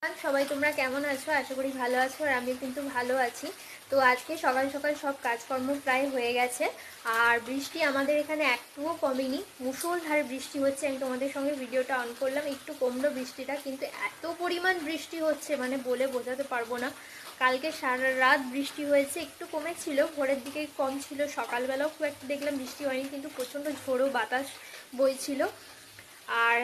সবাই তোমরা কেমন আছো? আশা করি ভালো আছো, আর আমি কিন্তু ভালো আছি। তো আজকে সকাল সকাল সব কাজকর্ম প্রায় হয়ে গেছে, আর বৃষ্টি আমাদের এখানে একটুও কমেনি, মুষলধারে বৃষ্টি হচ্ছে। আমি তোমাদের সঙ্গে ভিডিওটা অন করলাম, একটু কমলো বৃষ্টিটা, কিন্তু এত পরিমাণ বৃষ্টি হচ্ছে মানে বলে বোঝাতে পারবো না। কালকে সারা রাত বৃষ্টি হয়েছে, একটু কমেছিল, ভোরের দিকে কম ছিল, সকালবেলাও খুব একটা দেখলাম বৃষ্টি হয়নি, কিন্তু প্রচণ্ড ঝোড়ো বাতাস বইছিল। আর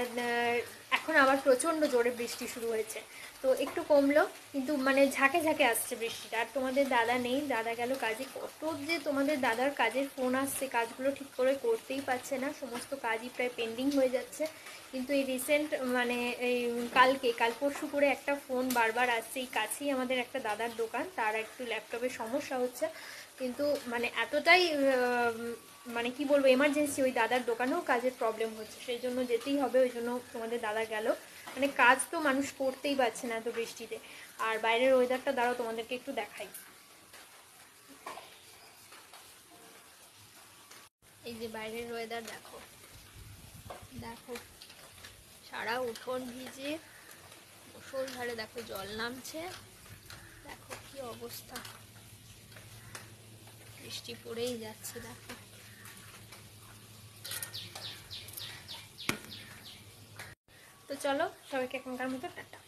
এখন আবার প্রচণ্ড জোরে বৃষ্টি শুরু হয়েছে, তো একটু কমলো, কিন্তু মানে ঝাঁকে ঝাঁকে আসছে বৃষ্টিটা। আর তোমাদের দাদা নেই, দাদা গেল কাজে। কত যে তোমাদের দাদার কাজের ফোন আসছে, কাজগুলো ঠিক করে করতেই পারছে না, সমস্ত কাজই প্রায় পেন্ডিং হয়ে যাচ্ছে। কিন্তু এই রিসেন্ট মানে এই কাল পরশু করে একটা ফোন বারবার আসছে। এই কাছেই আমাদের একটা দাদার দোকান, তার একটু ল্যাপটপের সমস্যা হচ্ছে, কিন্তু মানে এতটাই মানে কি বলবো, এমার্জেন্সি, ওই দাদার দোকানেও কাজের প্রবলেম হচ্ছে, সেই জন্য যেতেই হবে। ওই জন্য তোমাদের দাদা গেল। মানে কাজ তো মানুষ করতেই পারছে না এত বৃষ্টিতে। আর বাইরের ওয়েদারটা দাঁড়াও তোমাদেরকে একটু দেখাই। এই যে বাইরের ওয়েদার দেখো, দেখো সারা উঠোন ভিজে, মুষলধারে দেখো জল নামছে, দেখো কি অবস্থা, বৃষ্টি পড়েই যাচ্ছে দেখো। তো চলো, সবাইকে এখনকার মতো টাটা।